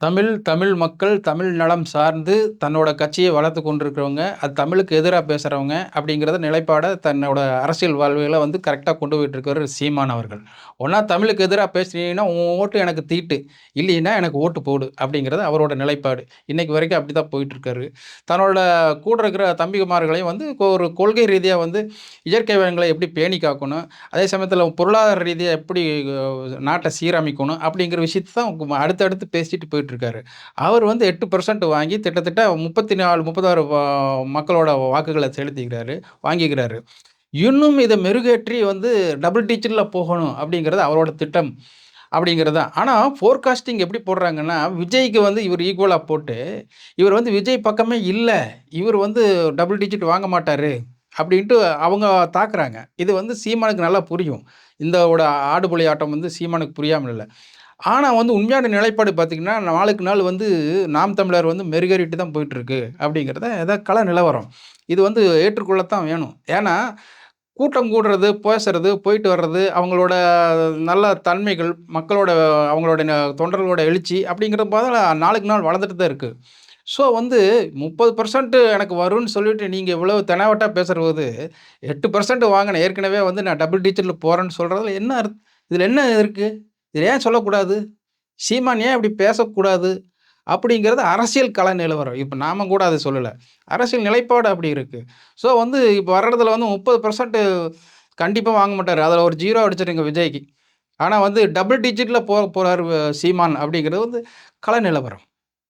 தமிழ் மக்கள் தமிழ் நலம் சார்ந்து தன்னோட கட்சியை வளர்த்து கொண்டிருக்கிறவங்க, அது தமிழுக்கு எதிரா பேசுறவங்க அப்படிங்கிறத நிலைப்பாட தன்னோட அரசியல் வாழ்வியல வந்து கரெக்ட்டா கொண்டு போயிட்டுருக்கவரு சீமான் அவர்கள். ஒண்ணா தமிழுக்கு எதிரா பேசுனீங்கன்னா, உன் ஓட்டு எனக்கு தீட்டு. இல்லைன்னா எனக்கு ஓட்டு போடு அப்படிங்கிறது அவரோட நிலைப்பாடு. இன்னைக்கு வரைக்கும் அப்படித்தான் போயிட்டுருக்காரு. தன்னோட கூட இருக்கிற தம்பிமார்களையும் வந்து ஒரு கொள்கை ரீதியா வந்து இயற்கை வளங்கள எப்படி பேணி காக்கணும், அதே சமயத்தில பொருளாதார ரீதியா எப்படி நாட்ட சீரமைக்கணும் அப்படிங்கிற விஷயத்த தான் அடுத்தடுத்து பேசிட்டு போயிட்டுருக்காரு. அவர் வந்து 8% வாங்கி கிட்டத்தட்ட 34, 36 மக்களோட வாக்குகள செலுத்திக்கிறாரு, வாங்கிக்கிறாரு. இன்னும் இத மெருகேற்றி வந்து டபுள் டிஜிட்ல போகணும் அப்படிங்கிறது அவரோட திட்டம் அப்படிங்கிறது தான். ஆனா ஃபோர்காஸ்டிங் எப்படி போடுறாங்கன்னா, விஜய்க்கு வந்து இவர் ஈக்குவலா போட்டு, இவர் வந்து விஜய் பக்கமே இல்ல. இவர் வந்து டபுள் டிஜிட் வாங்க மாட்டாரு. அப்படின்ட்டு அவங்க தாக்குறாங்க. இது வந்து சீமானுக்கு நல்லா புரியும். இந்தவோட ஆடுபுலி ஆட்டம் வந்து சீமானுக்கு புரியாம இல்ல. ஆனா வந்து உண்மையான நிலைப்பாடு பார்த்தீங்கன்னா, நாளுக்கு நாள் வந்து நாம் தமிழர் வந்து மெருகேறிட்டு தான் போயிட்டுருக்கு அப்படிங்கிறத கள நிலவரம். இது வந்து ஏற்றுக்கொள்ளத்தான் வேணும். ஏன்னா, கூட்டம் கூடுறது, பேசுறது, போயிட்டு வர்றது, அவங்களோட நல்ல தன்மைகள், மக்களோட அவங்களோட தொண்டர்களோட எழுச்சி அப்படிங்கிறது பார்த்தா நாளுக்கு நாள் வளர்ந்துட்டு தான் இருக்கு. ஸோ வந்து 30% எனக்கு வரும்ன்னு சொல்லிட்டு நீங்க இவ்வளவு தெனாவட்டா பேசுறபோது, 8% வாங்கினேன் ஏற்கனவே வந்து நான் டபுள் டிஜிட்ல போறேன்னு சொல்றதுல என்ன இதில என்ன இருக்கு? இத ஏன் சொல்லக்கூடாது? சீமான் ஏன் இப்படி பேசக்கூடாது? அப்படிங்கிறது அரசியல் கள நிலவரம். இப்ப நாம கூட அத சொல்லல. அரசியல் நிலைப்பாடு அப்படி இருக்கு. ஸோ வந்து இப்ப வர்றதுல வந்து 30% கண்டிப்பா வாங்க மாட்டாரு. அதுல ஒரு 0 அடிச்சுருங்க விஜய்க்கு. ஆனா வந்து டபுள் டிஜிட்ல போறாரு சீமான் அப்படிங்கிறது வந்து கள நிலவரம்.